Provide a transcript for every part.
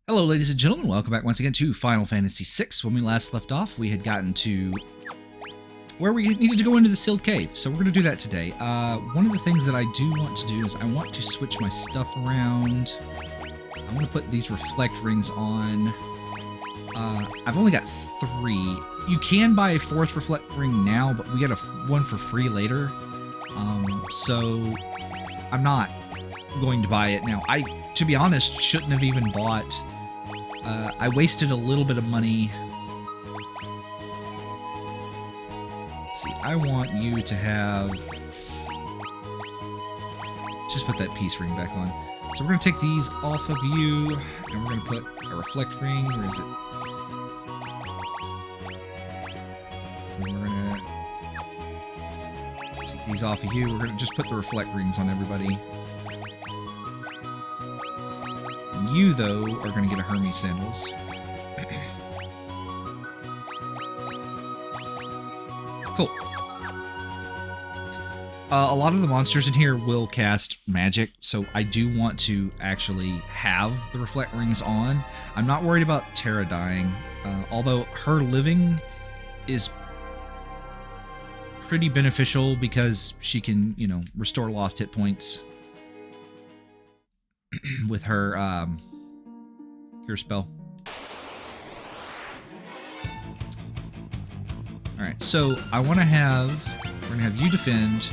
Hello, ladies and gentlemen. Welcome back once again to Final Fantasy VI. When we last left off, we had gotten to where we needed to go into the sealed cave. So we're going to do that today. One of the things that I do want to do is I want to switch my stuff around. I want to put these reflect rings on. I've only got 3. You can buy a 4th reflect ring now, but we get one for free later. So I'm not going to buy it now. To be honest, shouldn't have even bought. I wasted a little bit of money. Let's see. I want you to have... Just put that peace ring back on. So we're going to take these off of you, and we're going to put a reflect ring. Where is it? And we're going to take these off of you. We're going to just put the reflect rings on everybody. You, though, are going to get a Hermes sandals. Cool. A lot of the monsters in here will cast magic, so I do want to actually have the reflect rings on. I'm not worried about Terra dying, although her living is pretty beneficial because she can, you know, restore lost hit points with her cure spell. Alright, so I want to have... We're going to have you defend.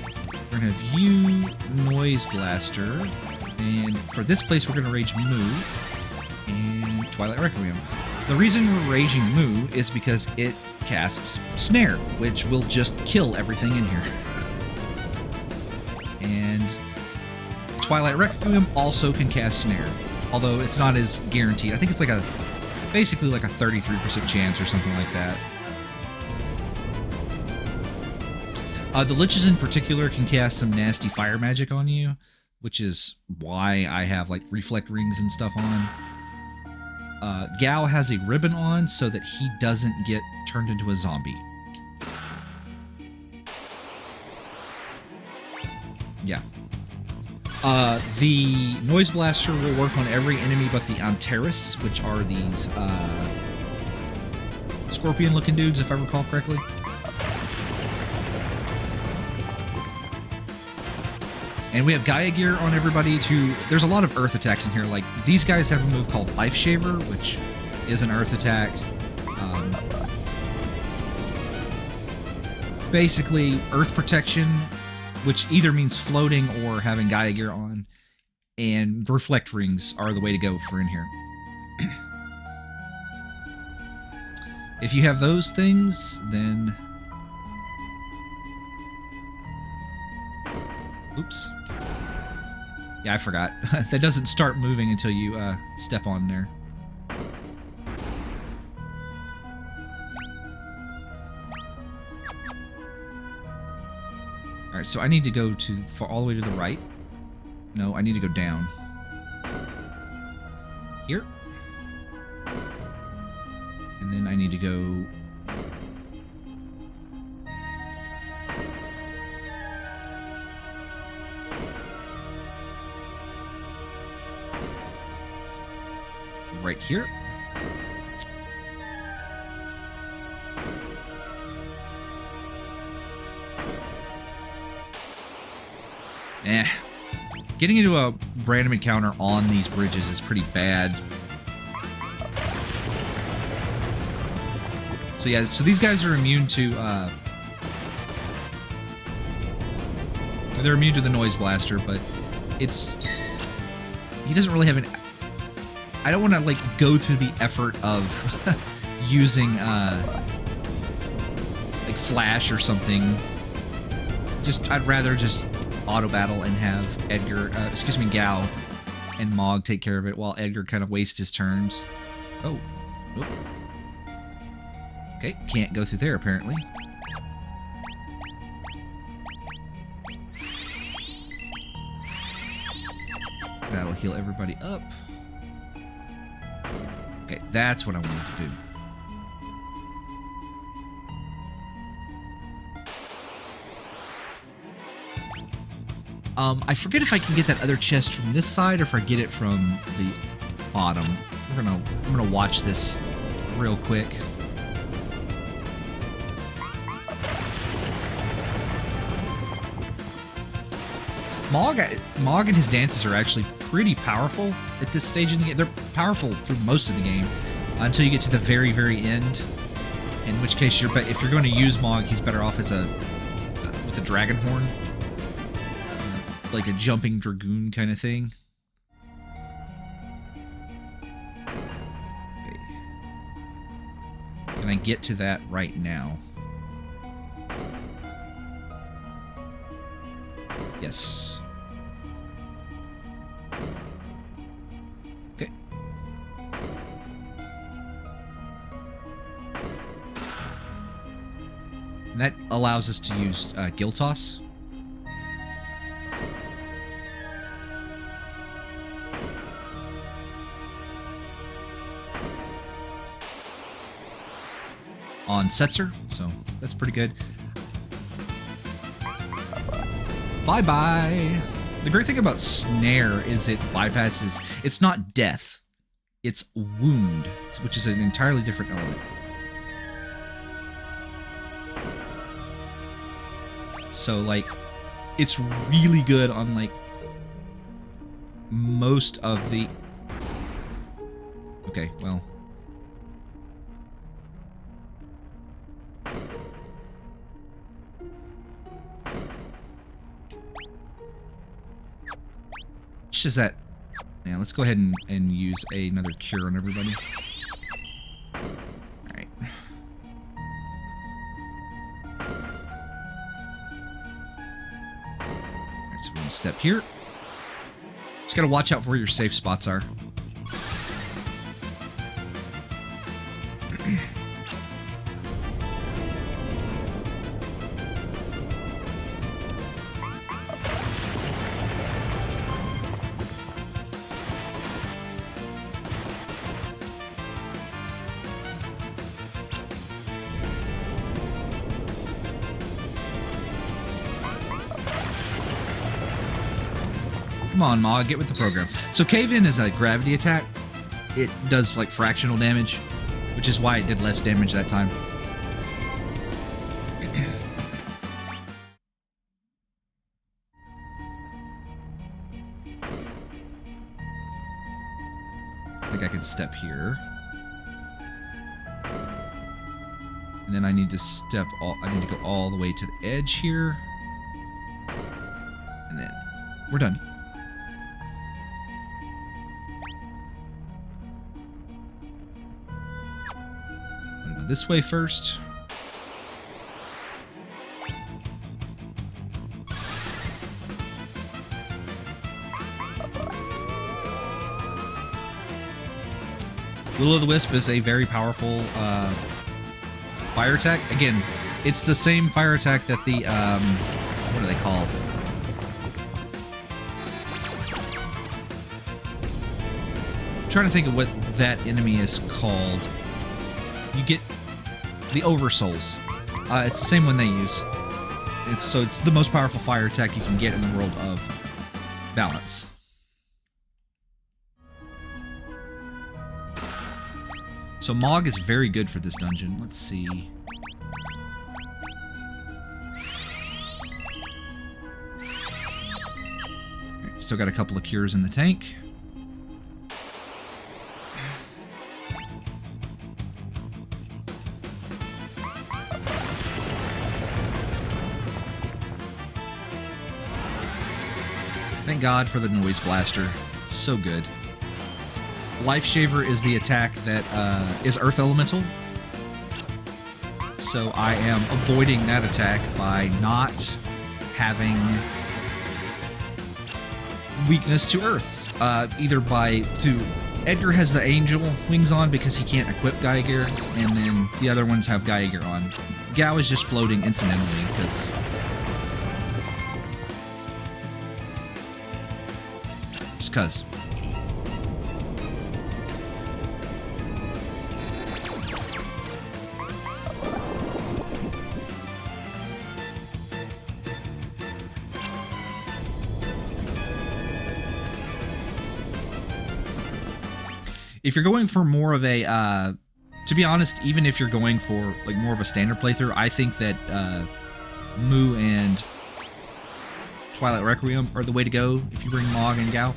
We're going to have you Noise Blaster. And for this place, we're going to Rage Moo and Twilight Requiem. The reason we're Raging Moo is because it casts Snare, which will just kill everything in here. And Twilight Requiem also can cast Snare, although it's not as guaranteed. I think it's like basically like a 33% chance or something like that. The Liches in particular can cast some nasty fire magic on you, which is why I have like reflect rings and stuff on. Gao has a ribbon on so that he doesn't get turned into a zombie. Yeah. The Noise Blaster will work on every enemy but the Antares, which are these scorpion-looking dudes, if I recall correctly. And we have Gaia Gear on everybody to... There's a lot of earth attacks in here. Like, these guys have a move called Life Shaver, which is an earth attack. Basically, earth protection, which either means floating or having Gaia Gear on, and reflect rings are the way to go for in here. If you have those things, then... Oops. Yeah, I forgot. That doesn't start moving until you step on there. Alright, so I need to go all the way to the right. No, I need to go down. Here. And then I need to go... right here. Getting into a random encounter on these bridges is pretty bad. So yeah, so these guys are immune to they're immune to the Noise Blaster, but it's... He doesn't really have an... I don't want to, like, go through the effort of using, like, Flash or something. I'd rather just auto-battle and have Gao and Mog take care of it while Edgar kind of wastes his turns. Oh. Nope. Okay, can't go through there, apparently. That'll heal everybody up. Okay, that's what I wanted to do. I forget if I can get that other chest from this side or if I get it from the bottom. I'm gonna watch this real quick. Mog and his dances are actually pretty powerful at this stage in the game. They're powerful through most of the game until you get to the very, very end. In which case, if you're going to use Mog, he's better off as with a dragon horn, like a jumping dragoon kind of thing. Okay. Can I get to that right now? Yes. Okay. And that allows us to use Gill Toss. On Setzer, so that's pretty good. Bye-bye. The great thing about Snare is it bypasses... It's not death. It's wound, which is an entirely different element. So, like, it's really good on, like, most of the... Okay, well... It's just that... Yeah, let's go ahead and use another cure on everybody. Alright. Alright, so we're gonna step here. Just gotta watch out for where your safe spots are. Come on, Mog, get with the program. So Cave In is a gravity attack. It does, like, fractional damage, which is why it did less damage that time. I think I can step here. And then I need to I need to go all the way to the edge here. And then we're done. This way first. Will-o'-the-Wisp is a very powerful fire attack. Again, it's the same fire attack that the what are they called? I'm trying to think of what that enemy is called. You get the Oversouls. It's the same one they use. It's the most powerful fire attack you can get in the world of balance. So Mog is very good for this dungeon. Let's see. Still got a couple of cures in the tank. Thank God for the Noise Blaster. It's so good. Life Shaver is the attack that is Earth Elemental. So I am avoiding that attack by not having weakness to Earth. Edgar has the Angel Wings on because he can't equip Gaia Gear, and then the other ones have Gaia Gear on. Gao is just floating incidentally because... Just cuz. if you're going for more of a, to be honest, even if you're going for like more of a standard playthrough, I think that Moo and Twilight Requiem are the way to go if you bring Mog and Gao.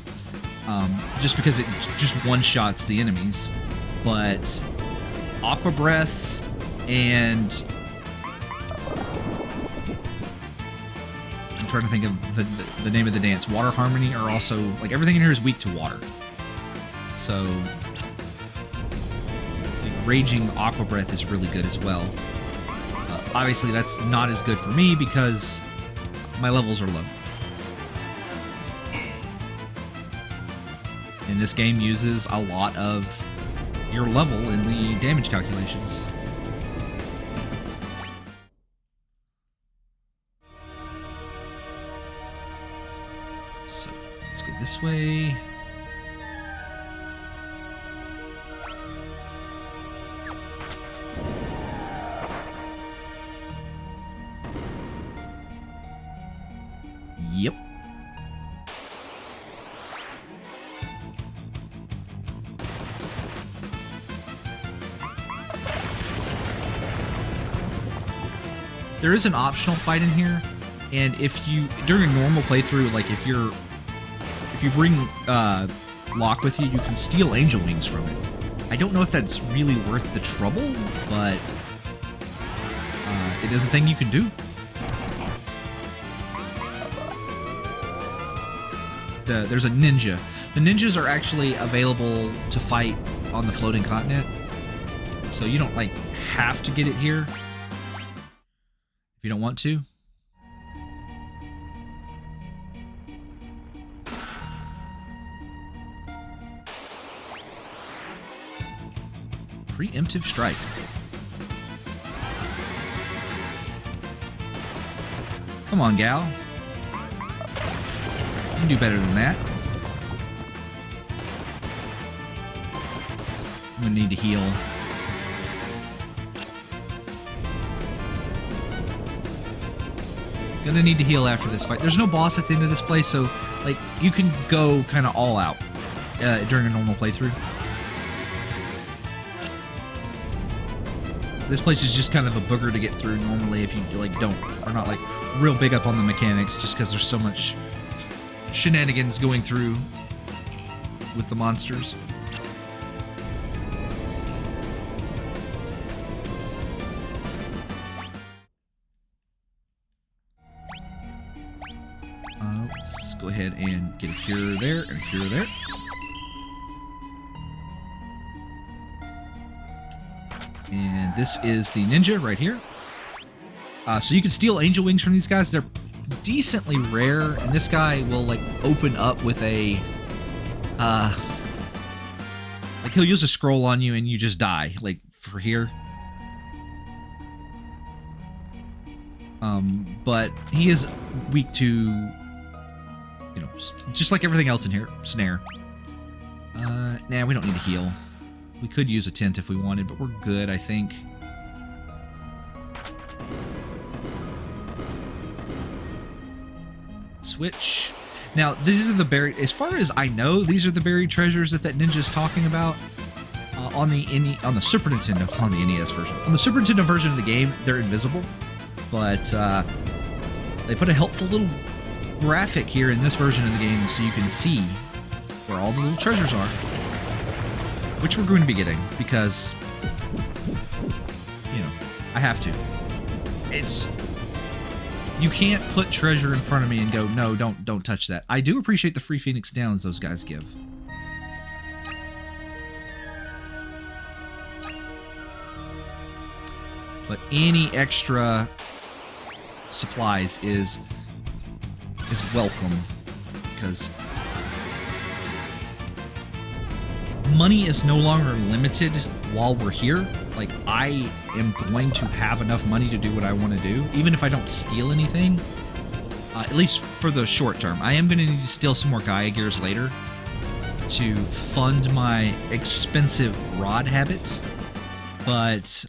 Just because it just one-shots the enemies. But Aqua Breath and... I'm trying to think of the name of the dance. Water Harmony are also... Like, everything in here is weak to water. So... like, Raging Aqua Breath is really good as well. Obviously, that's not as good for me because my levels are low. And this game uses a lot of your level in the damage calculations. So, let's go this way. Yep. There is an optional fight in here, and if you, during a normal playthrough, like if you bring Locke with you, you can steal angel wings from it. I don't know if that's really worth the trouble, but it is a thing you can do. There's a ninja. The ninjas are actually available to fight on the floating continent, so you don't like have to get it here if you don't want to. Preemptive strike. Come on, Gal. You can do better than that. I'm gonna need to heal. Gonna need to heal after this fight. There's no boss at the end of this place, so like you can go kind of all out during a normal playthrough. This place is just kind of a booger to get through normally if you like are not like real big up on the mechanics, just because there's so much shenanigans going through with the monsters. Let's go ahead and get a cure there and a cure there. And this is the ninja right here. So you can steal angel wings from these guys. They're decently rare, and this guy will like open up with a like he'll use a scroll on you and you just die, like for here. But he is weak to, you know, just like everything else in here. Snare. Nah, we don't need to heal. We could use a tent if we wanted, but we're good, I think. Switch. Now, these are the buried... As far as I know, these are the buried treasures that ninja's talking about. On the Super Nintendo, on the NES version. On the Super Nintendo version of the game, they're invisible. But they put a helpful little graphic here in this version of the game so you can see where all the little treasures are. Which we're going to be getting, because, you know, I have to. You can't put treasure in front of me and go, no, don't touch that. I do appreciate the free Phoenix Downs those guys give. But any extra supplies is welcome, because money is no longer limited while we're here. Like, I am going to have enough money to do what I want to do, even if I don't steal anything, at least for the short term. I am going to need to steal some more Gaia gears later to fund my expensive rod habit, but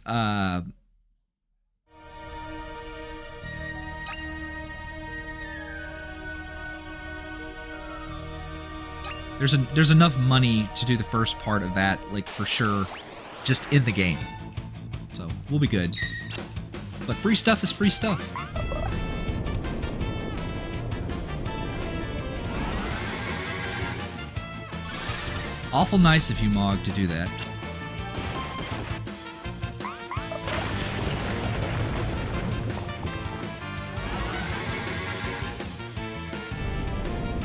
there's enough money to do the first part of that, like, for sure, just in the game. So we'll be good. But free stuff is free stuff. Awful nice of you, Mog, to do that.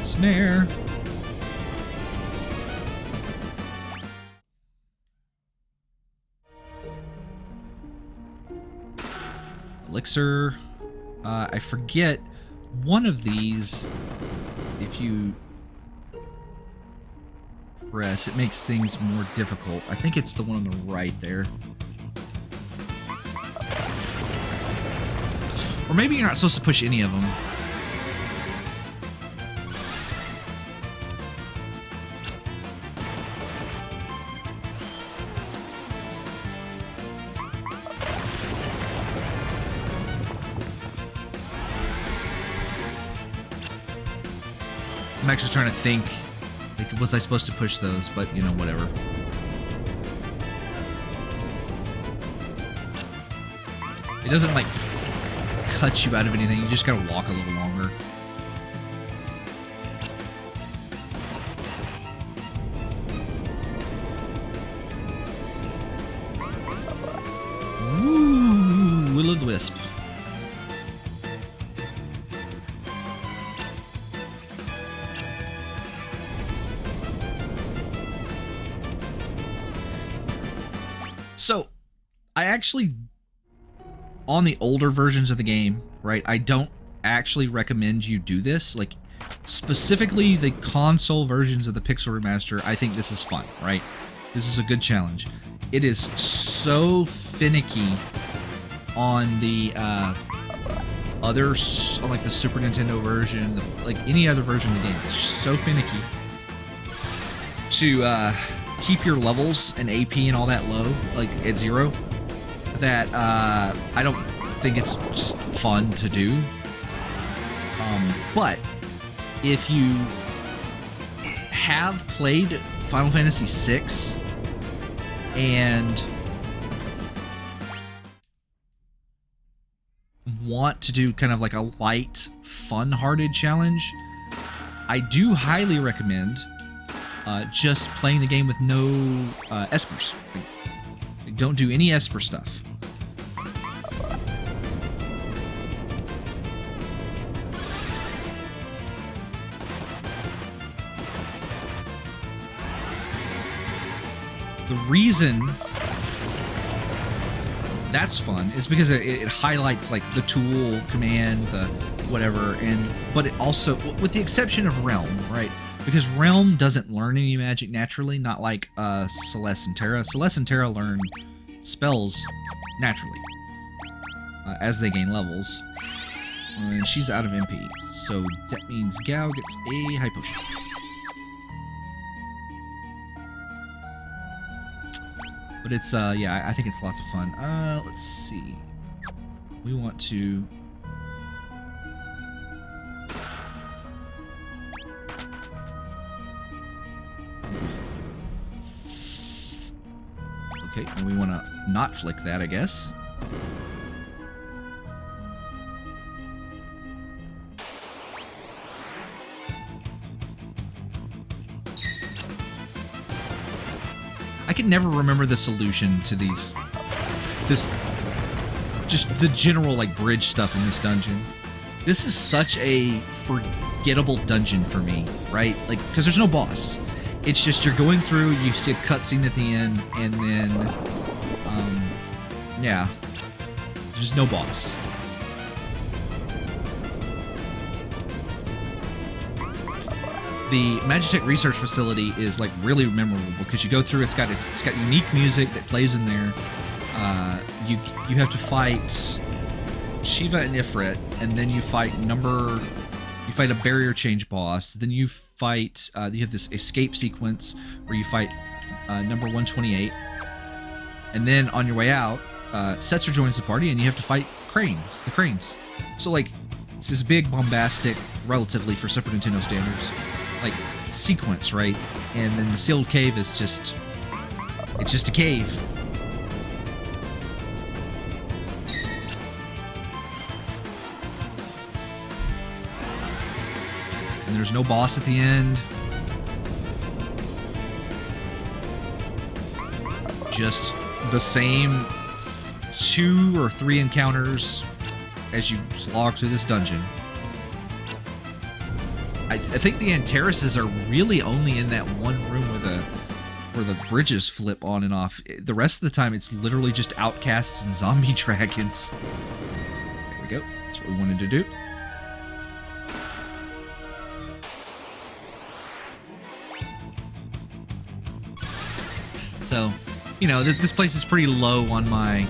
Snare. Elixir. I forget one of these. If you press, it makes things more difficult. I think it's the one on the right there. Or maybe you're not supposed to push any of them. I'm actually trying to think, like, was I supposed to push those? But, you know, whatever. It doesn't, like, cut you out of anything. You just gotta walk a little longer. Ooh, Will-o'-the-Wisp. So, I actually, on the older versions of the game, right, I don't actually recommend you do this. Like, specifically the console versions of the Pixel Remaster, I think this is fun, right? This is a good challenge. It is so finicky on the others, like the Super Nintendo version, like any other version of the game. It's just so finicky to keep your levels and AP and all that low, like at 0, that I don't think it's just fun to do. But if you have played Final Fantasy VI and want to do kind of like a light, fun-hearted challenge, I do highly recommend just playing the game with no espers. Like, don't do any esper stuff. The reason that's fun is because it highlights like the tool command, the whatever, but it also, with the exception of Relm, right? Because Relm doesn't learn any magic naturally, not like Celeste and Terra. Celeste and Terra learn spells naturally as they gain levels. And she's out of MP, so that means Gao gets a high potion. But it's, yeah, I think it's lots of fun. Let's see. We want to... Okay, and we want to not flick that, I guess. I can never remember the solution to these, just the general, like, bridge stuff in this dungeon. This is such a forgettable dungeon for me, right? Like, because there's no boss. It's just you're going through, you see a cutscene at the end, and then, yeah, there's no boss. The Magitech Research Facility is like really memorable because you go through. It's got unique music that plays in there. You have to fight Shiva and Ifrit, and then you fight a barrier change boss. Then you fight. You have this escape sequence where you fight number 128, and then on your way out, Setzer joins the party, and you have to fight the cranes. So like, it's this big, bombastic, relatively for Super Nintendo standards, like sequence, right? And then the sealed cave is just, it's just a cave. And there's no boss at the end. Just the same 2 or 3 encounters as you slog through this dungeon. I think the Antareses are really only in that one room where the bridges flip on and off. The rest of the time, it's literally just outcasts and zombie dragons. There we go. That's what we wanted to do. So, you know, this place is pretty low on my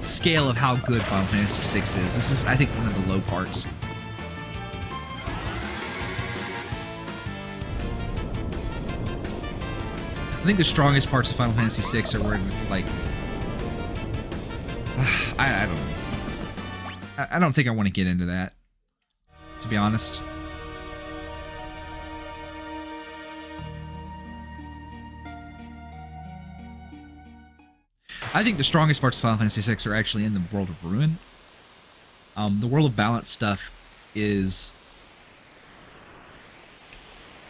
scale of how good Final Fantasy VI is. This is, I think, one of the low parts. I think the strongest parts of Final Fantasy VI are where it's like, I don't know. I don't think I want to get into that, to be honest. I think the strongest parts of Final Fantasy VI are actually in the World of Ruin. The World of Balance stuff is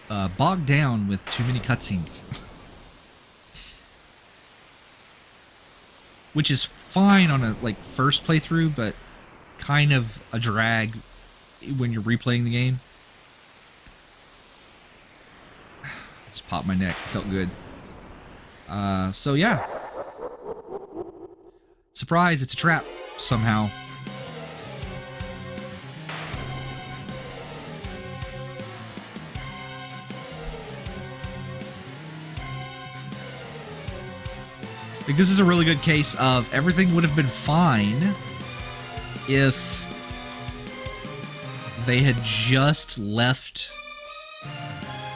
bogged down with too many cutscenes. Which is fine on a first playthrough, but kind of a drag when you're replaying the game. Just popped my neck. Felt good. So yeah. Surprise, it's a trap, somehow. Like, this is a really good case of everything would have been fine if they had just left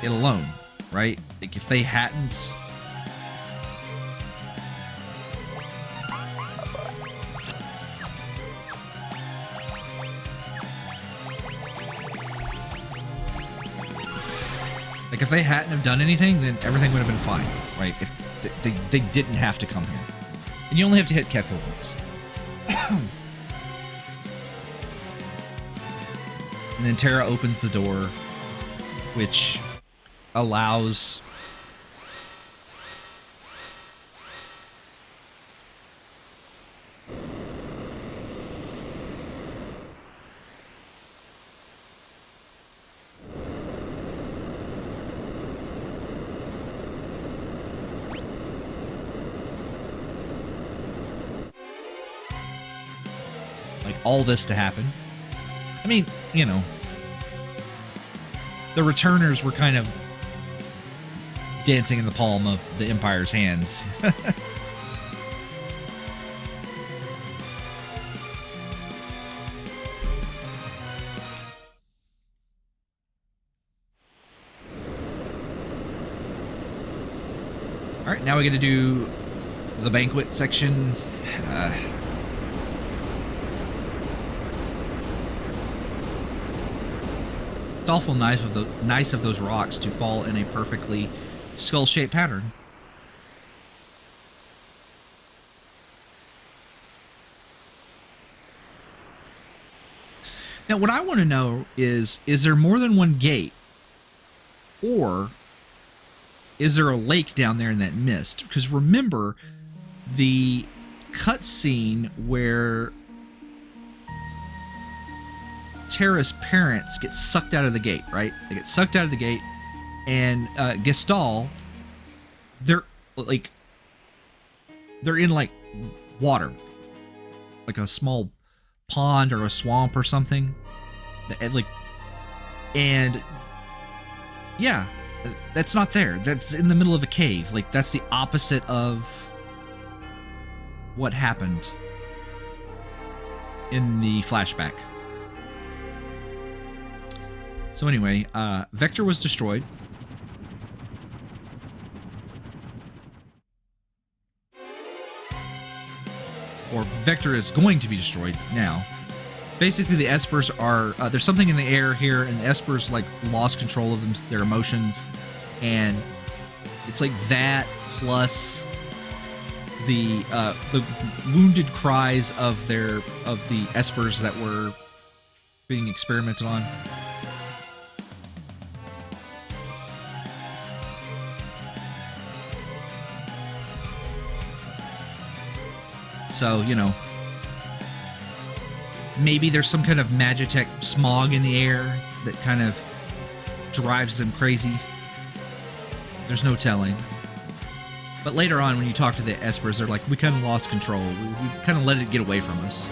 it alone, right? Like, if they hadn't... Like, if they hadn't have done anything, then everything would have been fine, right? If they didn't have to come here. And you only have to hit Kefka once. And then Terra opens the door, which allows... all this to happen. I mean, you know, the returners were kind of dancing in the palm of the Empire's hands. Alright, now we get to do the banquet section. It's awful nice of those rocks to fall in a perfectly skull-shaped pattern. Now, what I want to know is there more than one gate? Or is there a lake down there in that mist? Because remember, the cutscene where Terra's parents get sucked out of the gate, right? They get sucked out of the gate, and Gestalt, they're in like water, like a small pond or a swamp or something. And yeah, that's not there. That's in the middle of a cave. Like, that's the opposite of what happened in the flashback. So anyway, Vector was destroyed. Or Vector is going to be destroyed now. basically the Espers are there's something in the air here, and the Espers like lost control of their emotions, and it's like that plus the wounded cries of the Espers that were being experimented on. So, you know, maybe there's some kind of Magitech smog in the air that kind of drives them crazy. There's no telling. But later on, when you talk to the Espers, they're like, we kind of lost control. We kind of let it get away from us.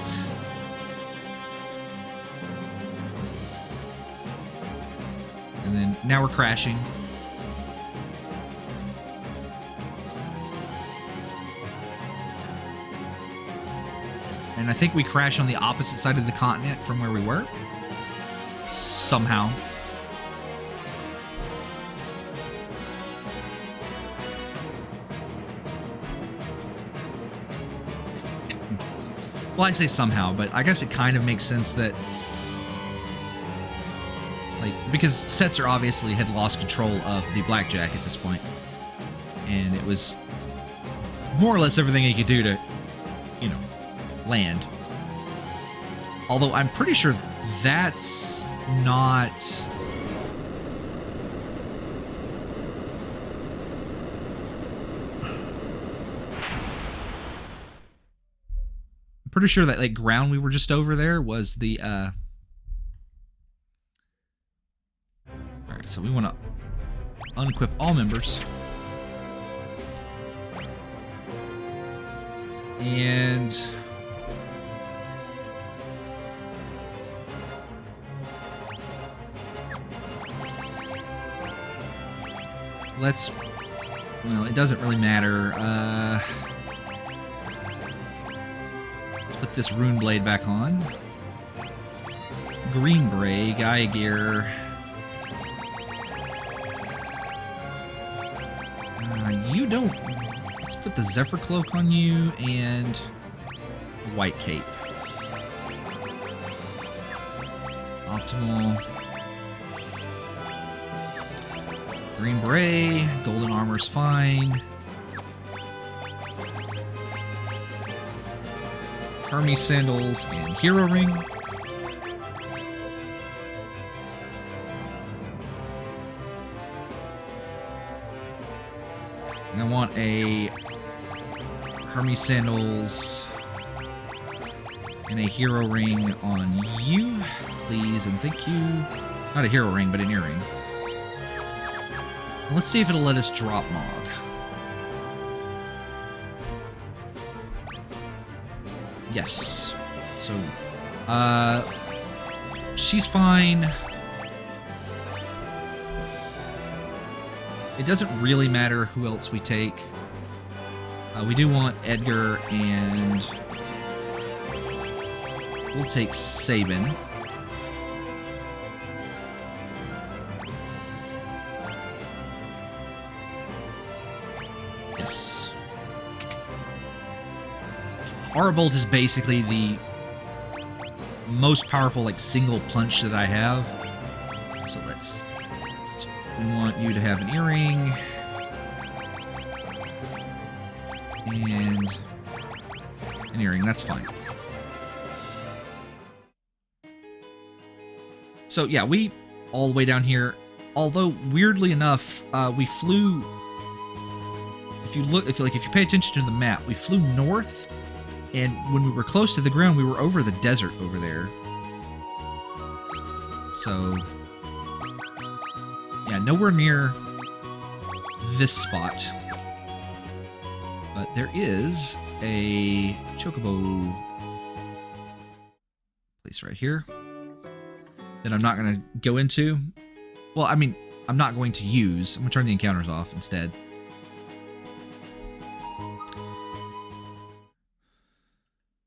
And then now we're crashing. And I think we crashed on the opposite side of the continent from where we were. Somehow. Well, I say somehow, but I guess it kind of makes sense that... like, because Setzer obviously had lost control of the Blackjack at this point. And it was more or less everything he could do to, you know, land. Although I'm pretty sure that's not... I'm pretty sure that like ground we were just over there was the Alright, so we want to unequip all members. And let's, well, it doesn't really matter. Let's put this rune blade back on. Green Bray, Gaia Gear. You don't. Let's put the Zephyr Cloak on you and White Cape. Optimal. Green Beret, Golden Armor's fine. Hermes Sandals and Hero Ring. And I want a Hermes Sandals and a Hero Ring on you, please, and thank you. Not a Hero Ring, but an earring. Let's see if it'll let us drop Mog. Yes. So, she's fine. It doesn't really matter who else we take. We do want Edgar, and we'll take Sabin. Yes. Aura Bolt is basically the most powerful, like, single punch that I have. So let's we want you to have an earring. And an earring, that's fine. So yeah, we all the way down here. Although weirdly enough, we flew. If you pay attention to the map, we flew north, and when we were close to the ground, we were over the desert over there. So yeah, nowhere near this spot. But there is a chocobo place right here that I'm not going to go into. Well, I mean, I'm not going to use. I'm going to turn the encounters off instead.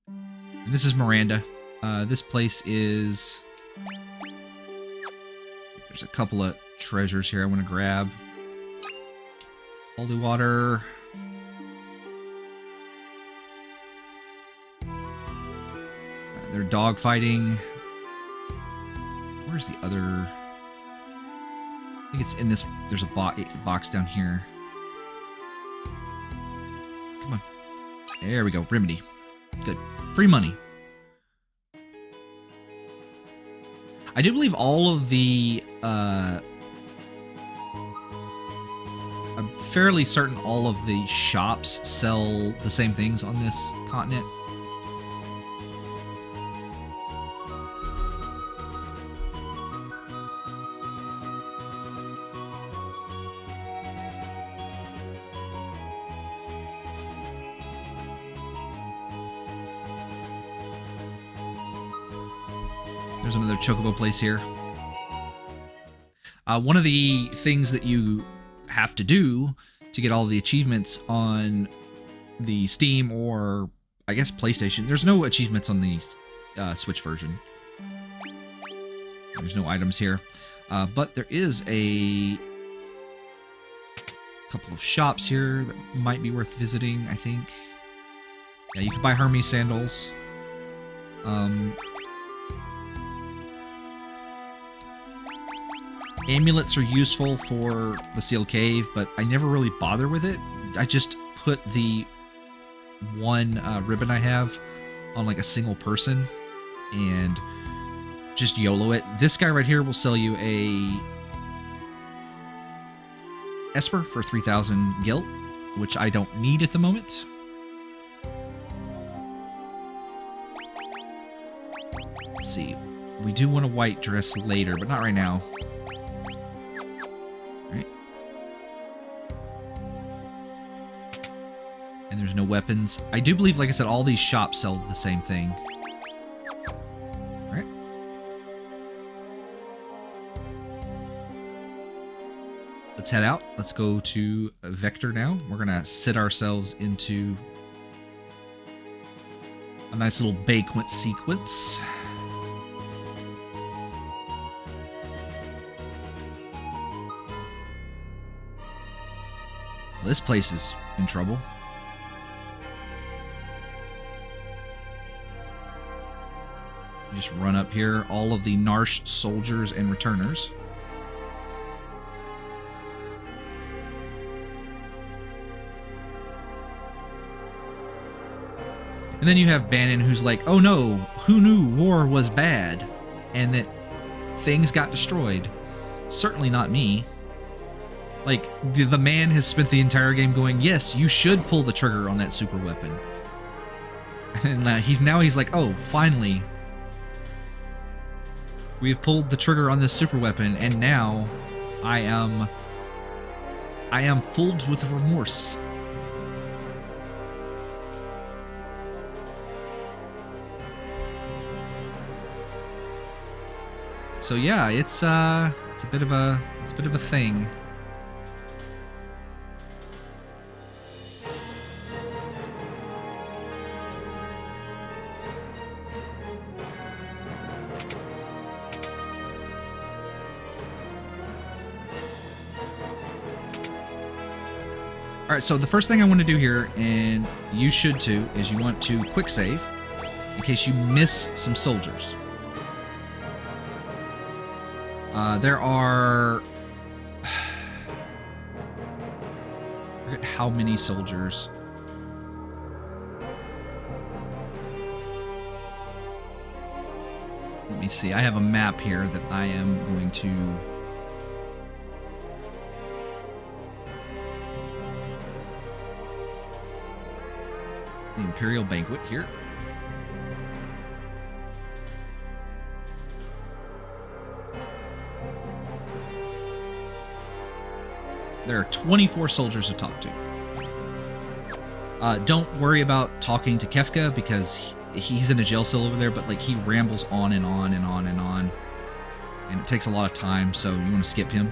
And this is Miranda. This place is... There's a couple of treasures here I want to grab. Holy water. They're dogfighting. Where's the other? I think it's in this. There's a box down here. Come on. There we go. Remedy. Good. Free money. I do believe all of the, I'm fairly certain all of the shops sell the same things on this continent. There's another chocobo place here. One of the things that you have to do to get all the achievements on the Steam or, I guess, PlayStation. There's no achievements on the Switch version. There's no items here. But there is a couple of shops here that might be worth visiting, I think. Yeah, you can buy Hermes sandals. Amulets are useful for the Sealed Cave, but I never really bother with it. I just put the one ribbon I have on like a single person and just YOLO it. This guy right here will sell you a Esper for 3,000 gil, which I don't need at the moment. Let's see. We do want a white dress later, but not right now. And there's no weapons. I do believe, like I said, all these shops sell the same thing. Alright. Let's head out. Let's go to Vector now. We're going to sit ourselves into a nice little banquet sequence. This place is in trouble. You just run up here, all of the Narsh soldiers and returners. And then you have Bannon, who's like, oh no, who knew war was bad and that things got destroyed? Certainly not me. Like, the man has spent the entire game going, yes, you should pull the trigger on that super weapon. And he's like, oh, finally. We've pulled the trigger on this super weapon, and now I am filled with remorse. So yeah, it's a bit of a thing. Alright, so the first thing I want to do here, and you should too, is you want to quick save in case you miss some soldiers. There are... I forget how many soldiers. Let me see. I have a map here that I am going to... The Imperial Banquet here. There are 24 soldiers to talk to. Don't worry about talking to Kefka because he's in a jail cell over there, but like he rambles on and on and on and on. And it takes a lot of time, so you want to skip him.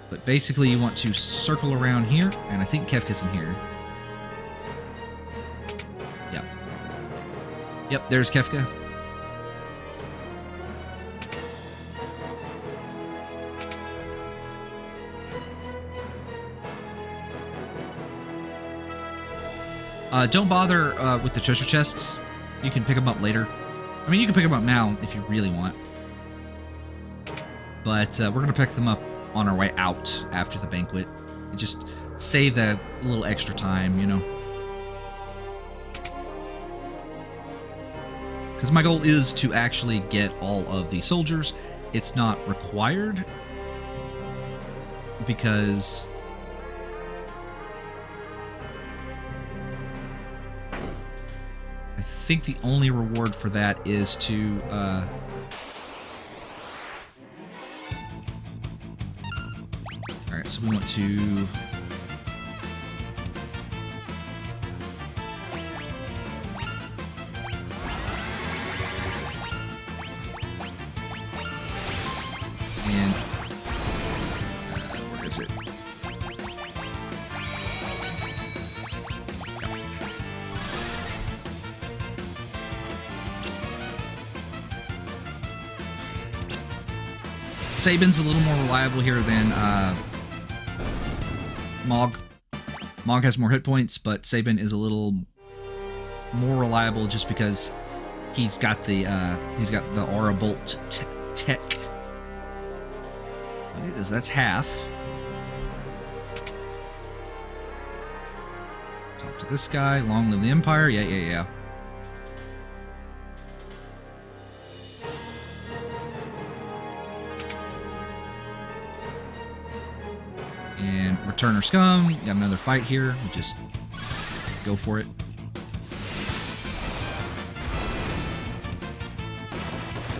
But basically you want to circle around here, and I think Kefka's in here. Yep. Yep, there's Kefka. Don't bother with the treasure chests. You can pick them up later. I mean, you can pick them up now if you really want. But we're going to pick them up on our way out after the banquet. And just save that little extra time, you know? Because my goal is to actually get all of the soldiers. It's not required. Because... I think the only reward for that is to... Alright, so we want to... And... where is it? Sabin's a little more reliable here than Mog. Mog has more hit points, but Sabin is a little more reliable just because he's got the Aura Bolt tech. Look at this, that's half. Talk to this guy. Long live the Empire. Yeah. And Returner Scum. Got another fight here. We just go for it.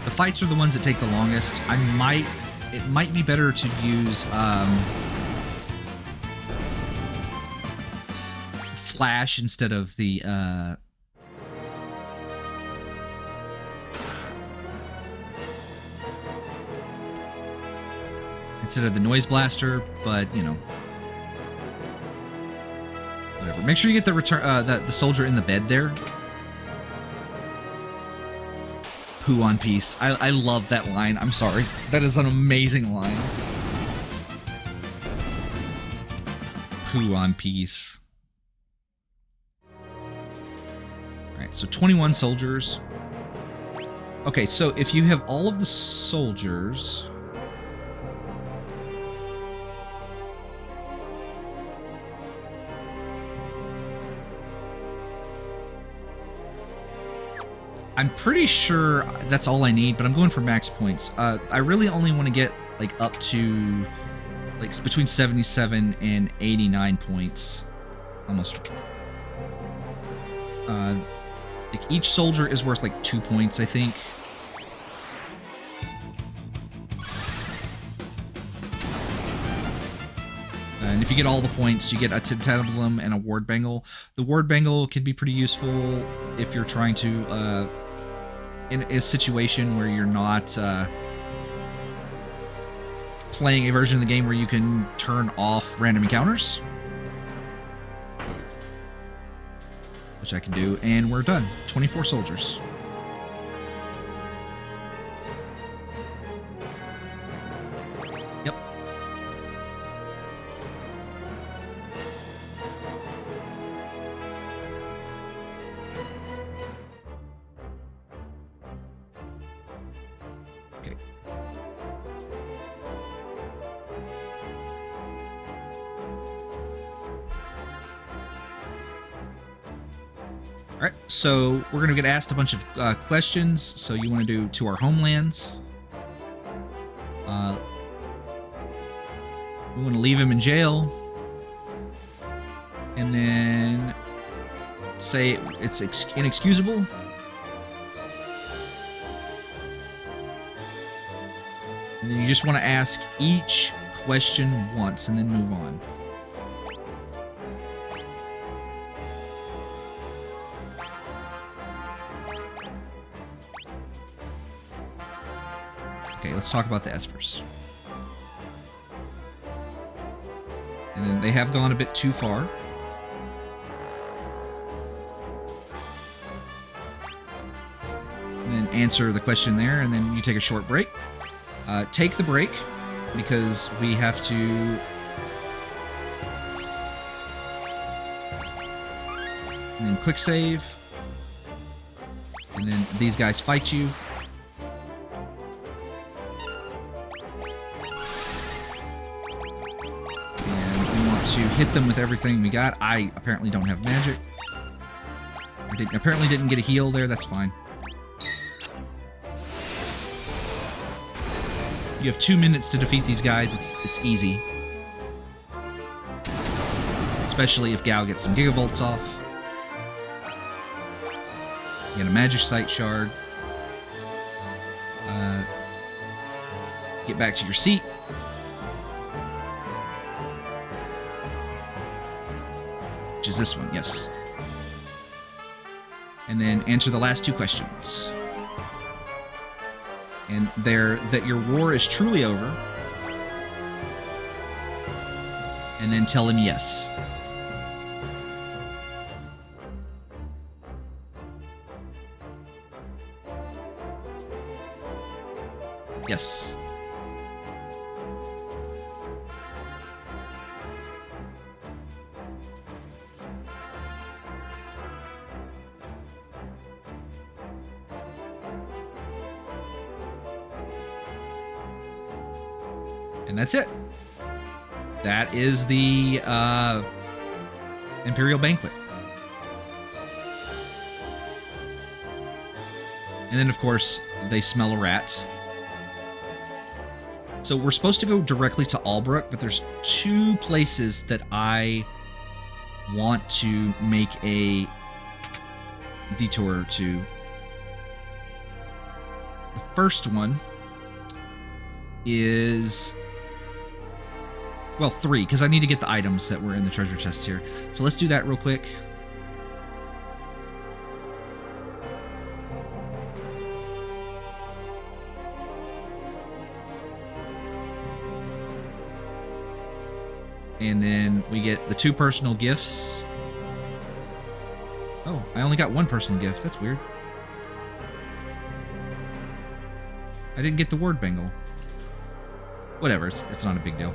The fights are the ones that take the longest. It might be better to use Flash instead of the Noise Blaster, but you know, whatever. Make sure you get the the soldier in the bed there. Poo on peace. I love that line. I'm sorry. That is an amazing line. Poo on peace. Alright, so 21 soldiers. Okay, so if you have all of the soldiers... I'm pretty sure that's all I need, but I'm going for max points. I really only want to get like up to like between 77 and 89 points. Almost. Like each soldier is worth like 2 points, I think. And if you get all the points, you get a Tentaculum and a Ward Bangle. The Ward Bangle can be pretty useful if you're trying to, in a situation where you're not playing a version of the game where you can turn off random encounters. Which I can do, and we're done. 24 soldiers. Yep. Okay. Alright, so we're going to get asked a bunch of questions, so you want to do to our homelands. We want to leave him in jail. And then say it's inexcusable. And then you just want to ask each question once and then move on. Okay, let's talk about the Espers. And then they have gone a bit too far. And then answer the question there, and then you take a short break. Take the break, because we have to... And then quick save. And then these guys fight you. And we want to hit them with everything we got. I apparently don't have magic. I apparently didn't get a heal there. That's fine. You have 2 minutes to defeat these guys. It's easy. Especially if Gao gets some Gigavolts off. You get a Magic Sight Shard. Get back to your seat. Which is this one, yes. And then answer the last 2 questions. And they're that your war is truly over. And then tell him yes. Yes. And that's it. That is the Imperial Banquet. And then, of course, they smell a rat. So we're supposed to go directly to Albrook, but there's 2 places that I want to make a detour to. The first one is... well, 3, because I need to get the items that were in the treasure chest here. So let's do that real quick. And then we get the 2 personal gifts. Oh, I only got 1 personal gift. That's weird. I didn't get the word bangle. Whatever, it's not a big deal.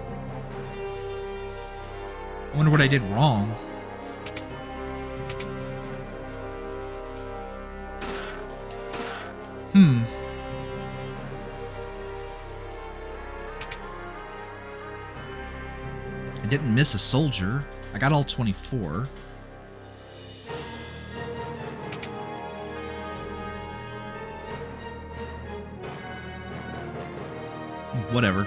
I wonder what I did wrong. I didn't miss a soldier. I got all 24. Whatever.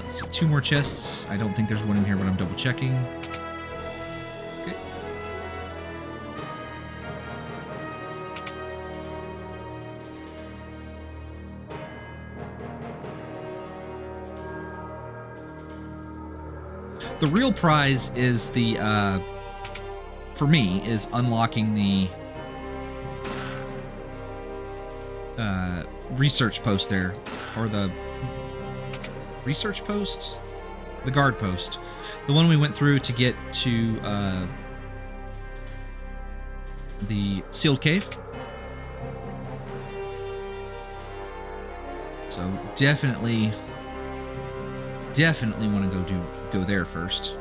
Let's see, 2 more chests. I don't think there's one in here, but I'm double checking. Okay. The real prize is the, for me, is unlocking the research post there, or the research post? The guard post. The one we went through to get to the sealed cave. So definitely want to go there first.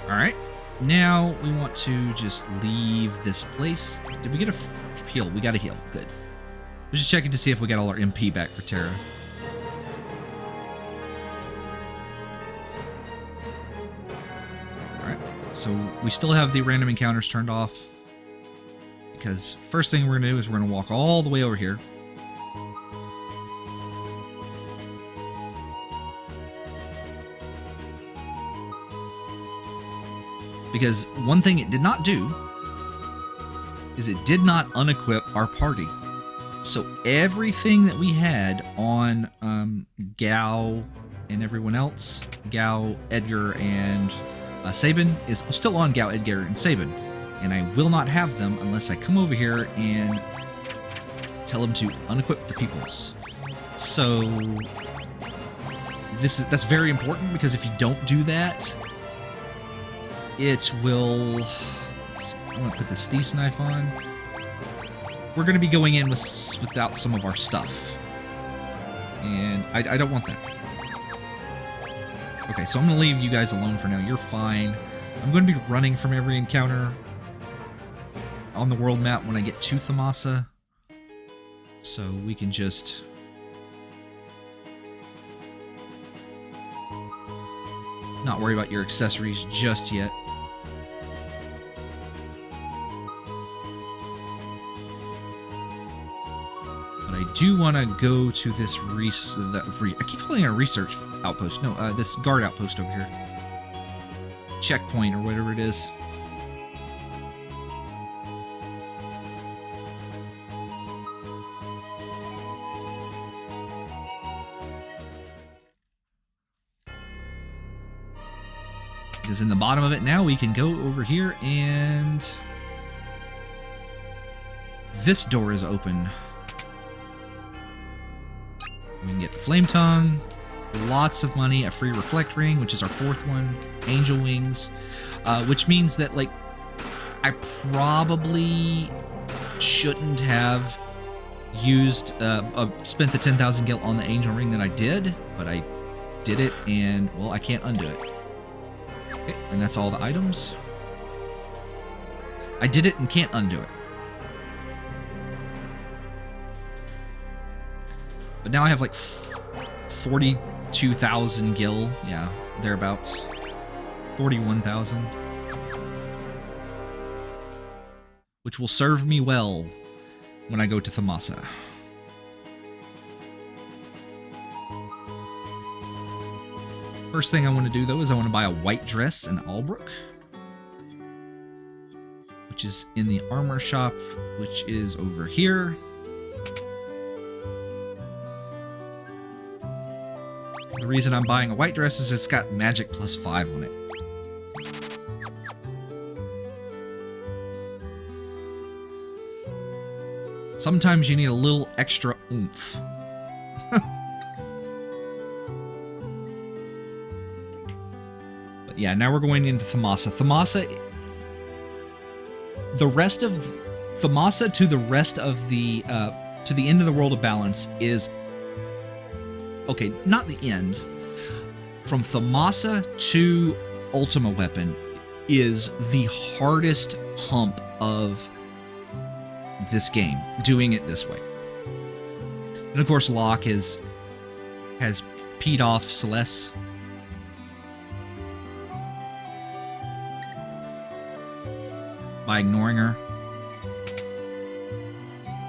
Alright. Now we want to just leave this place. Did we get a heal? We got a heal. Good. We're just checking to see if we got all our MP back for Terra. Alright, so we still have the random encounters turned off. Because first thing we're going to do is we're going to walk all the way over here. Because one thing it did not do is it did not unequip our party. So everything that we had on Gao and everyone else, Gao, Edgar, and Sabin, is still on Gao, Edgar, and Sabin. And I will not have them unless I come over here and tell them to unequip the peoples. So that's very important, because if you don't do that, it will... I'm going to put this Thief's Knife on. We're going to be going in without some of our stuff. And I don't want that. Okay, so I'm going to leave you guys alone for now. You're fine. I'm going to be running from every encounter on the world map when I get to Thamasa. So we can just... not worry about your accessories just yet. But I do want to go to this I keep calling it a research outpost. No, this guard outpost over here. Checkpoint or whatever it is. Because in the bottom of it now, we can go over here and this door is open. We can get the Flame Tongue, lots of money, a free Reflect Ring, which is our 4th one, Angel Wings, which means that, like, I probably shouldn't have used, spent the 10,000 gil on the Angel Ring that I did, but I did it, and, well, I can't undo it. Okay, and that's all the items. I did it and can't undo it. But now I have like 42,000 gil. Yeah, thereabouts. 41,000. Which will serve me well when I go to Thamasa. First thing I want to do, though, is I want to buy a white dress in Albrook, which is in the armor shop, which is over here. The reason I'm buying a white dress is it's got magic +5 on it. Sometimes you need a little extra oomph. Yeah, now we're going into Thamasa. Thamasa to the rest of the to the end of the World of Balance is, okay, not the end. From Thamasa to Ultima Weapon is the hardest hump of this game, doing it this way. And of course, Locke has peed off Celeste. By ignoring her.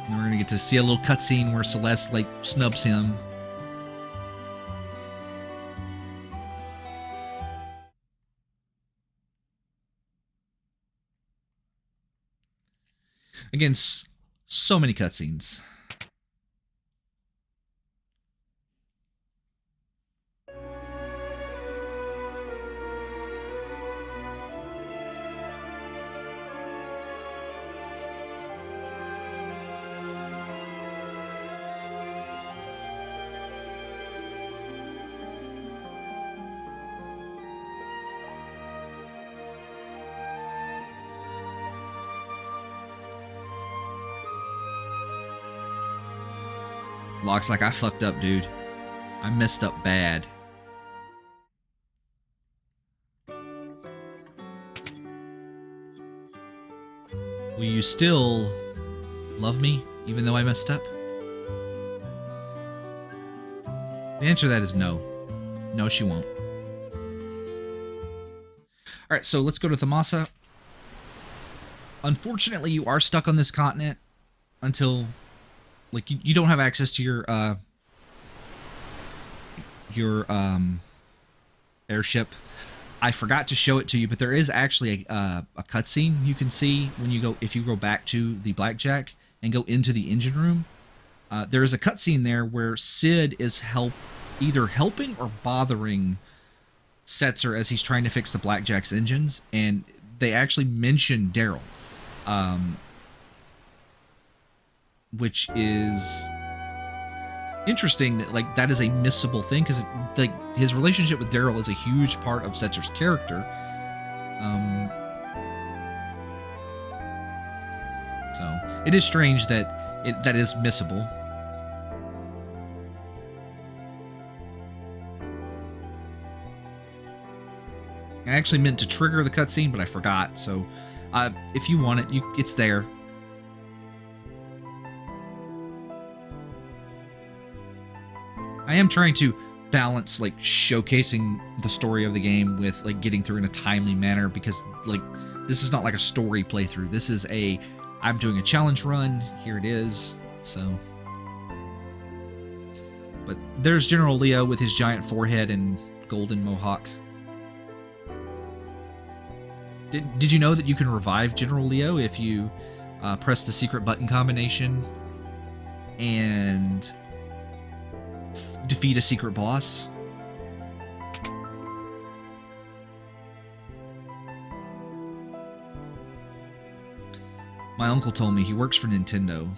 And we're gonna get to see a little cutscene where Celeste, like, snubs him. Again, so many cutscenes. Locke's like, I fucked up, dude. I messed up bad. Will you still love me, even though I messed up? The answer to that is no. No, she won't. Alright, so let's go to Thamasa. Unfortunately, you are stuck on this continent until... like, you don't have access to your airship. I forgot to show it to you, but there is actually a cutscene you can see when you go, if you go back to the Blackjack and go into the engine room. There is a cutscene there where Sid is either helping or bothering Setzer as he's trying to fix the Blackjack's engines, and they actually mention Daryl, which is interesting that, like, that is a missable thing, because, like, his relationship with Daryl is a huge part of Setzer's character. So it is strange that that is missable. I actually meant to trigger the cutscene, but I forgot. So, if you want it, it's there. I am trying to balance like showcasing the story of the game with like getting through in a timely manner, because like this is not like a story playthrough. This is I'm doing a challenge run. Here it is. So, but there's General Leo with his giant forehead and golden mohawk. Did you know that you can revive General Leo if you press the secret button combination and defeat a secret boss? My uncle told me he works for Nintendo.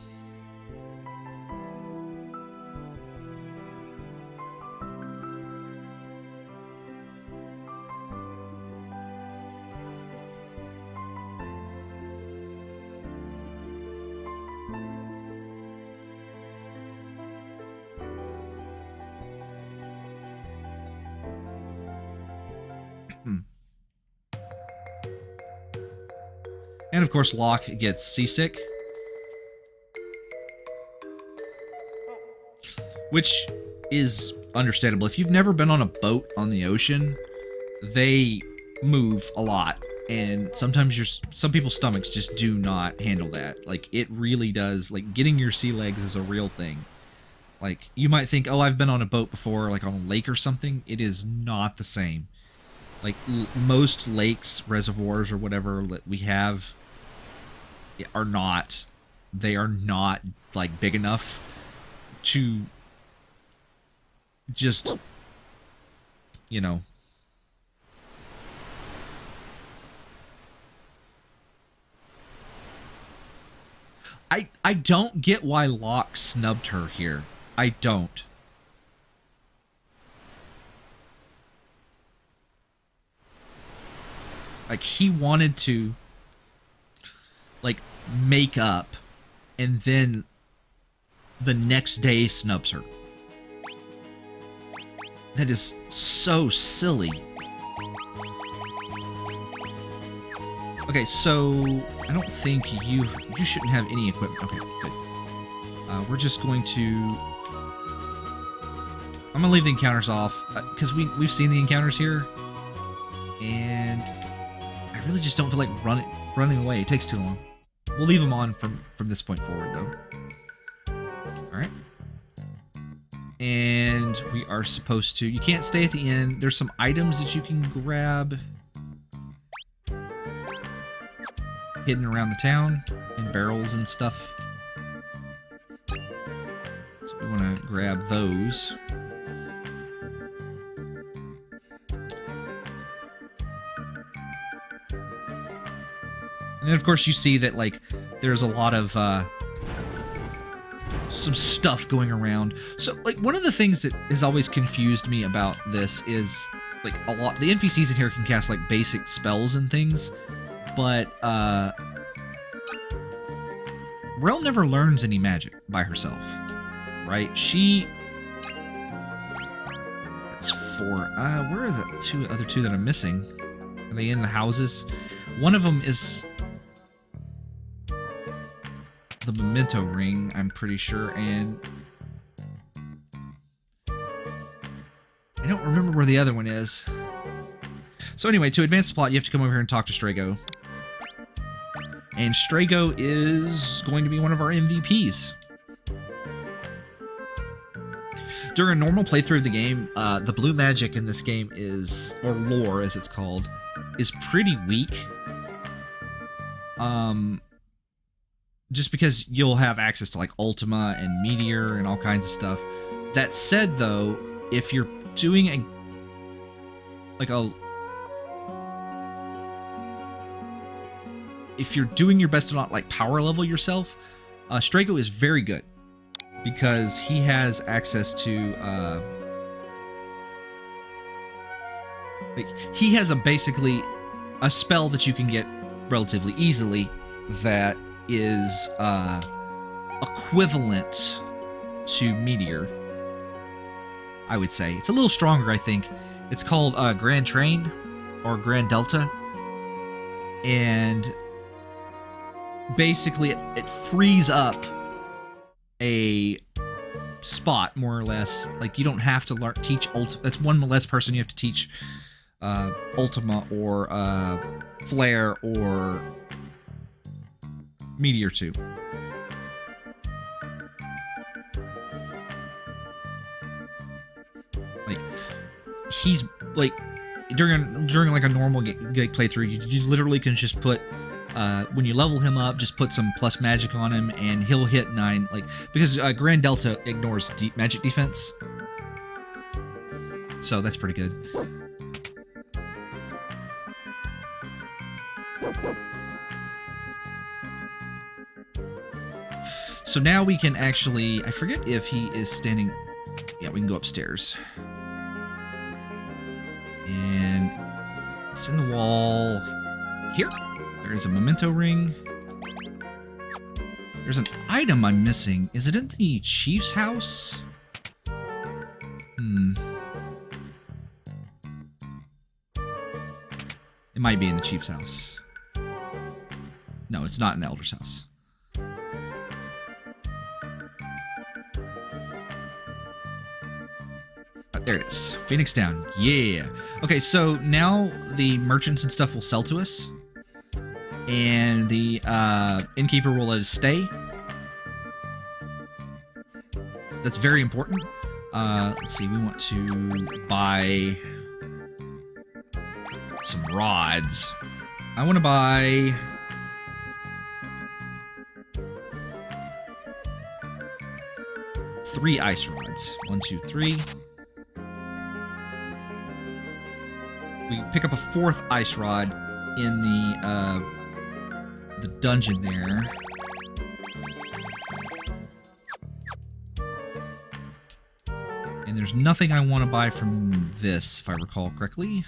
And of course, Locke gets seasick, which is understandable. If you've never been on a boat on the ocean, they move a lot, and sometimes some people's stomachs just do not handle that. Like, it really does. Like, getting your sea legs is a real thing. Like, you might think, oh, I've been on a boat before, like on a lake or something. It is not the same. Like, most lakes, reservoirs, or whatever that we have are not like big enough to just, you know, I don't get why Locke snubbed her here. I don't. Like, he wanted to like make up, and then the next day snubs her. That is so silly. Okay, so I don't think you shouldn't have any equipment. Okay, good. We're just going to... I'm gonna leave the encounters off because we've seen the encounters here, and I really just don't feel like running away. It takes too long. We'll leave them on from this point forward, though. All right. And we are supposed to... You can't stay at the end. There's some items that you can grab hidden around the town in barrels and stuff. So we want to grab those. And then, of course, you see that, like, there's a lot of, some stuff going around. So, like, one of the things that has always confused me about this is, like, the NPCs in here can cast, like, basic spells and things, but, Relm never learns any magic by herself, right? That's 4. Where are the other two that I'm missing? Are they in the houses? One of them is the memento ring, I'm pretty sure, and I don't remember where the other one is. So anyway, to advance the plot, you have to come over here and talk to Strago. And Strago is going to be one of our MVPs. During a normal playthrough of the game, the blue magic in this game is, or lore as it's called, is pretty weak. Just because you'll have access to like Ultima and Meteor and all kinds of stuff. That said, though, if you're doing if you're doing your best to not like power level yourself, Strago is very good because he has access to he has basically a spell that you can get relatively easily that is equivalent to Meteor, I would say. It's a little stronger, I think. It's called Grand Train, or Grand Delta, and basically it frees up a spot, more or less. Like, you don't have to teach that's one less person you have to teach Ultima or Flare or Meteor to. Like, he's like during like a normal playthrough, you literally can just put when you level him up, just put some plus magic on him, and he'll hit 9. Like, because Grand Delta ignores deep magic defense, so that's pretty good. So now we can actually, I forget if he is standing. Yeah, we can go upstairs. And it's in the wall here. There is a memento ring. There's an item I'm missing. Is it in the chief's house? It might be in the chief's house. No, it's not in the elder's house. There it is. Phoenix down. Yeah. Okay, so now the merchants and stuff will sell to us. And the innkeeper will let us stay. That's very important. Let's see, we want to buy some rods. I want to buy three ice rods. 1, 2, 3. We pick up a 4th ice rod in the dungeon there. And there's nothing I want to buy from this, if I recall correctly.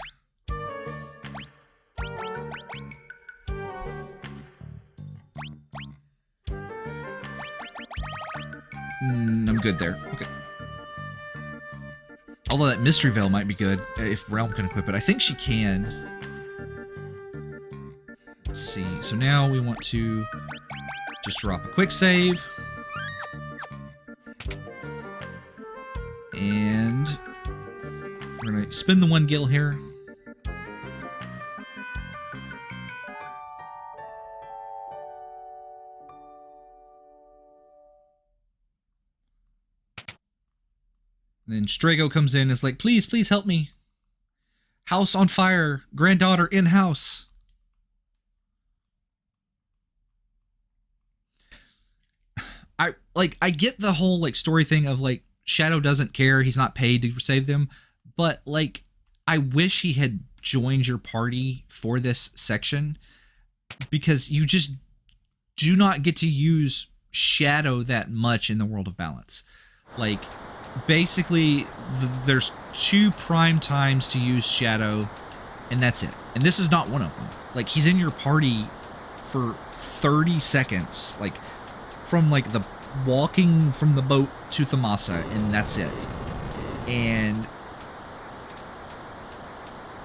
I'm good there. Okay. Although that Mystery Veil might be good if Relm can equip it. I think she can. Let's see. So now we want to just drop a quick save. And we're going to spin the 1 gil here. And then Strago comes in and is like, please, please help me. House on fire. Granddaughter in house. I get the whole like story thing of like Shadow doesn't care, he's not paid to save them, but like I wish he had joined your party for this section, because you just do not get to use Shadow that much in the World of Balance. Like, basically there's 2 prime times to use Shadow, and that's it. And this is not one of them. Like, he's in your party for 30 seconds, like from like the walking from the boat to Thamasa, and that's it. And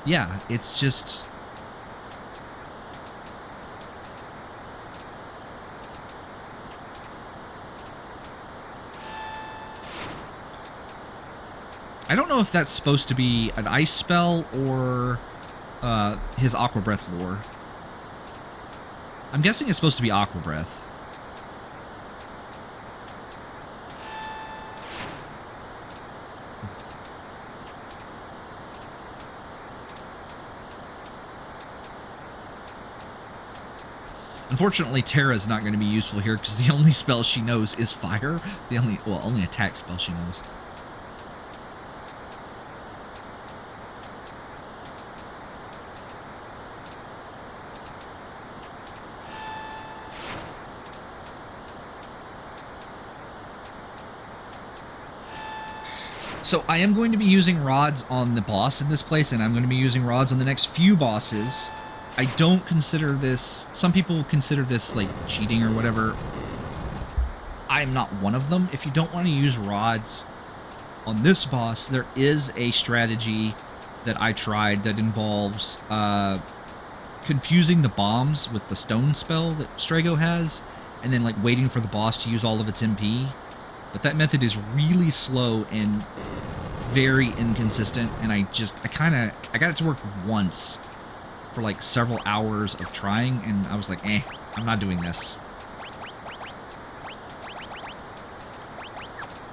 yeah, it's just I don't know if that's supposed to be an ice spell or his Aqua Breath lore. I'm guessing it's supposed to be Aqua Breath. Unfortunately, Terra's not going to be useful here because the only spell she knows is fire. The only attack spell she knows. So I am going to be using rods on the boss in this place, and I'm going to be using rods on the next few bosses. I don't consider this... Some people consider this, like, cheating or whatever. I'm not one of them. If you don't want to use rods on this boss, there is a strategy that I tried that involves confusing the bombs with the stone spell that Strago has, and then like waiting for the boss to use all of its MP. But that method is really slow and very inconsistent, and I got it to work once for like several hours of trying, and I was like, I'm not doing this.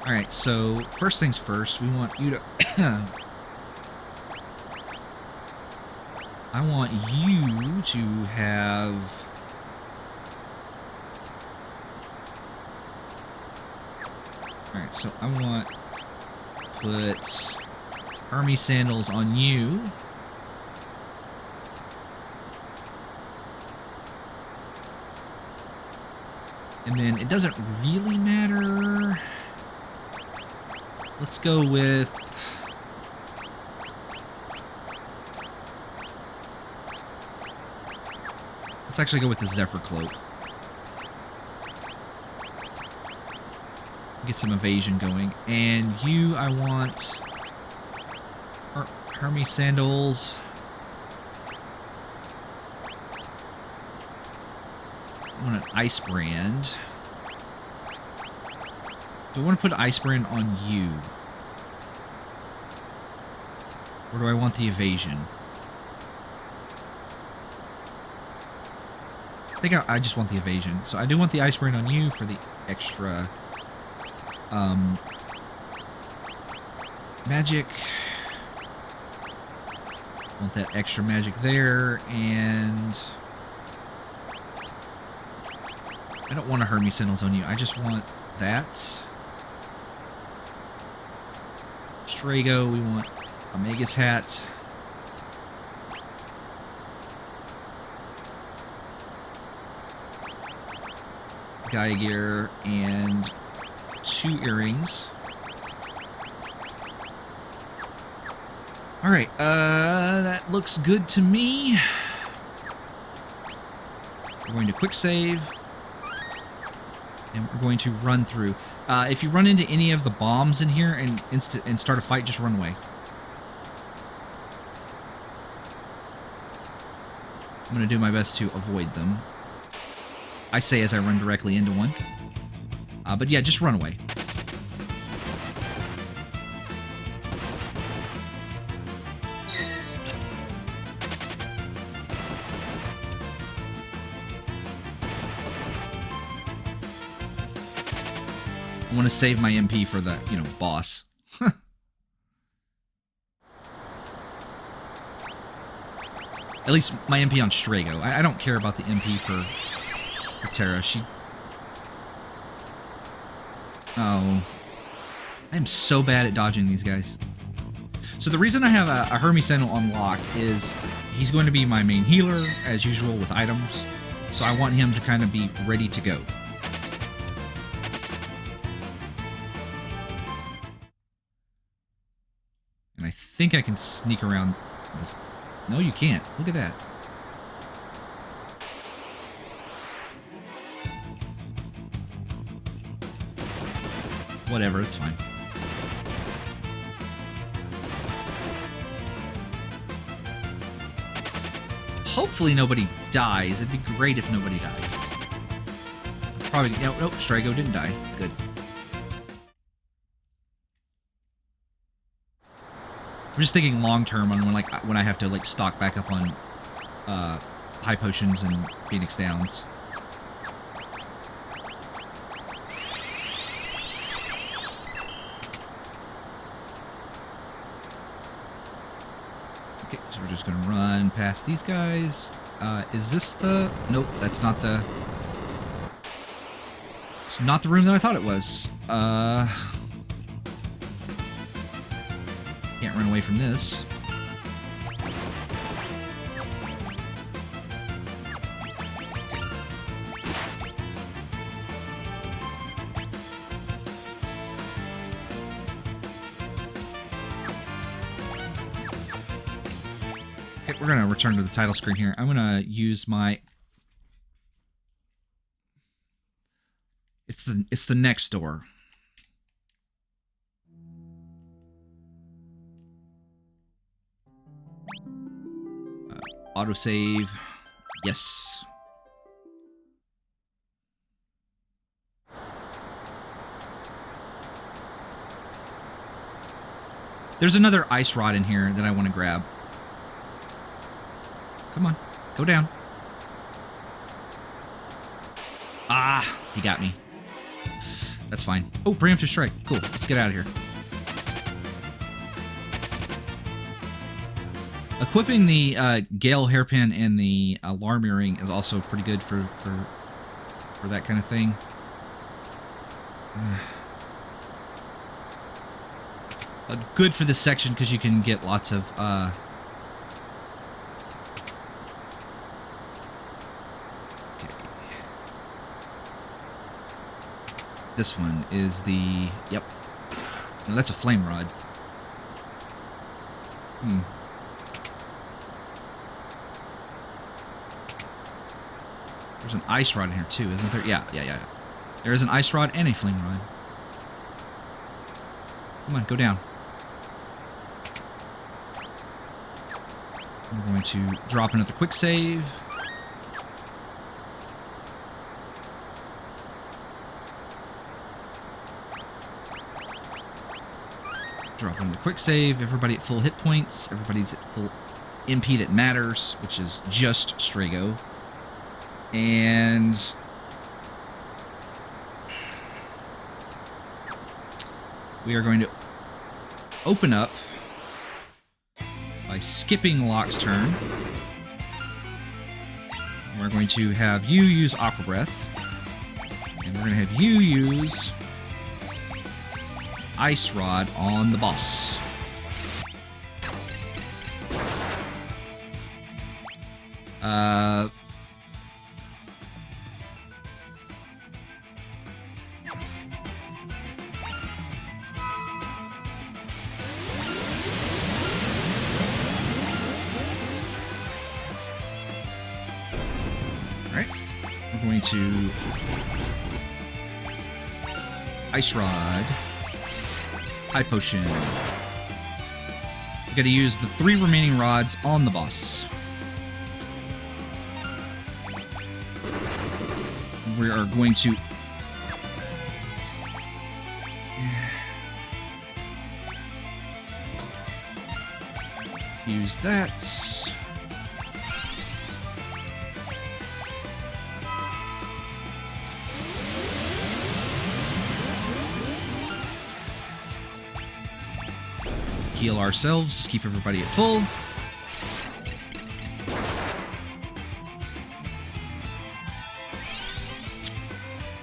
Alright, so first things first, we want you to... I want you to have... Alright, so I want to put army sandals on you. And then it doesn't really matter. Let's go with... Let's actually go with the Zephyr Cloak. Get some evasion going. And you, I want... Hermes Sandals. I want an Ice Brand. Do I want to put Ice Brand on you? Or do I want the evasion? I think I just want the evasion. So I do want the Ice Brand on you for the extra magic. Want that extra magic there, and I don't want a Hermes Sentinels on you. I just want that. Strago, we want a Magus hat. Gaia gear and 2 earrings. Alright, that looks good to me. We're going to quick save. And we're going to run through. If you run into any of the bombs in here and start a fight, just run away. I'm going to do my best to avoid them. I say as I run directly into one. But yeah, just run away. I want to save my MP for the, boss. At least my MP on Strago. I don't care about the MP for Terra. Oh. I'm so bad at dodging these guys. So the reason I have a Hermes Sentinel on lock is he's going to be my main healer, as usual, with items. So I want him to kind of be ready to go. And I think I can sneak around this. No, you can't. Look at that. Whatever, it's fine. Hopefully nobody dies. It'd be great if nobody died. Probably, nope, Strago didn't die. Good. I'm just thinking long term on when I have to stock back up on high potions and Phoenix Downs. Okay, so we're just gonna run past these guys. Is this the? Nope, that's not the. It's not the room that I thought it was. Can't run away from this. Okay, we're gonna return to the title screen here. I'm gonna use my... It's the next door. Autosave. Yes. There's another ice rod in here that I want to grab. Come on. Go down. Ah, he got me. That's fine. Oh, preemptive strike. Cool. Let's get out of here. Equipping the Gale hairpin and the alarm earring is also pretty good for that kind of thing. Good for this section because you can get lots of okay. This one is the yep. No, that's a flame rod. There's an ice rod in here too, isn't there? Yeah. There is an ice rod and a flame rod. Come on, go down. I'm going to drop another quick save. Drop another quick save. Everybody at full hit points. Everybody's at full MP that matters, which is just Strago. And we are going to open up by skipping Locke's turn. We're going to have you use Aqua Breath. And we're going to have you use Ice Rod on the boss. Alright. We're going to Ice Rod. High Potion. We gotta use the 3 remaining rods on the boss. We are going to use that. Heal ourselves, keep everybody at full.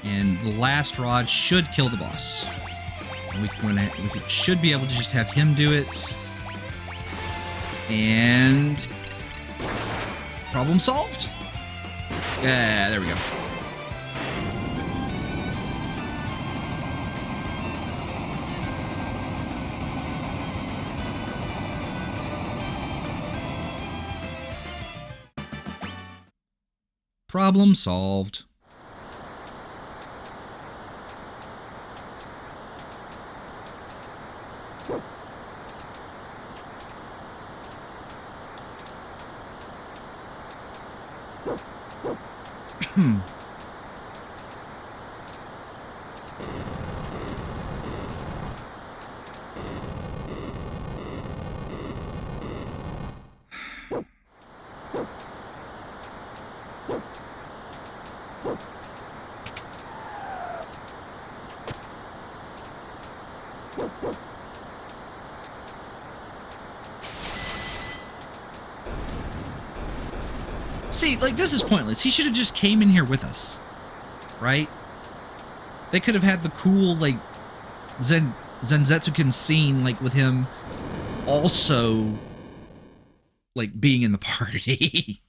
And the last rod should kill the boss. And we should be able to just have him do it. And problem solved. Yeah, there we go. Problem solved. See, like, this is pointless. He should have just came in here with us. Right? They could have had the cool, like, Zenzetsuken scene, like, with him also, like, being in the party.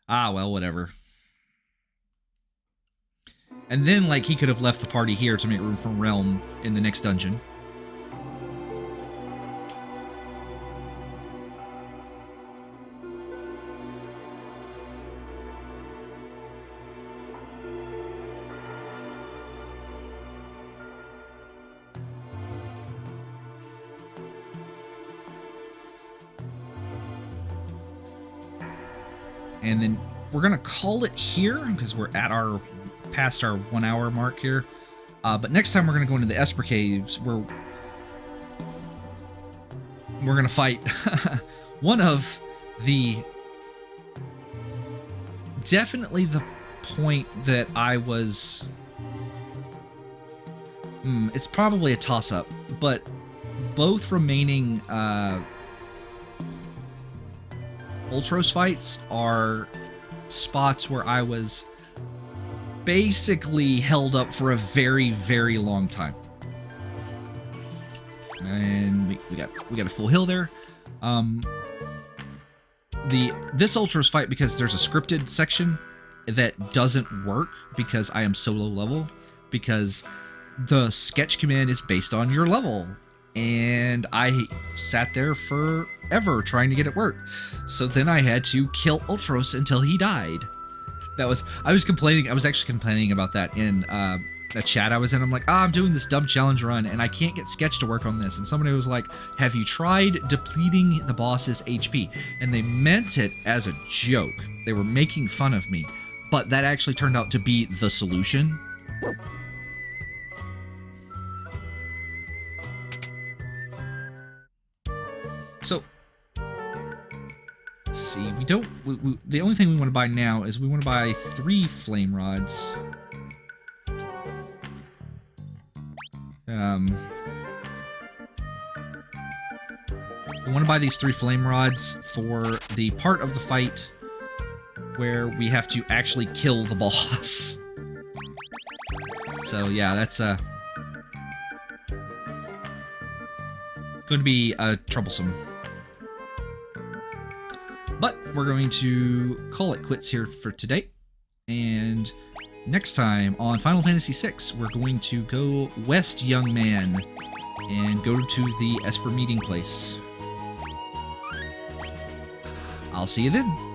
Ah, well, whatever. And then, like, he could have left the party here to make room for Relm in the next dungeon. And then we're going to call it here because we're at our past our 1 hour mark here. But next time we're going to go into the Esper Caves where we're going to fight one of the... Definitely the point that I was... it's probably a toss-up, but both remaining Ultros fights are spots where I was basically held up for a very, very long time. And we got a full hill there. This Ultros fight, because there's a scripted section that doesn't work because I am so low level, because the sketch command is based on your level, and I sat there forever trying to get it work. So then I had to kill Ultros until he died. I was actually complaining about that in a chat I was in. I'm like, I'm doing this dumb challenge run and I can't get sketch to work on this. And somebody was like, have you tried depleting the boss's HP? And they meant it as a joke. They were making fun of me, but that actually turned out to be the solution. So, let's see. The only thing we want to buy now is we want to buy 3 flame rods. We want to buy these 3 flame rods for the part of the fight where we have to actually kill the boss. So yeah, that's going to be troublesome. But we're going to call it quits here for today. And next time on Final Fantasy VI, we're going to go west, young man, and go to the Esper meeting place. I'll see you then.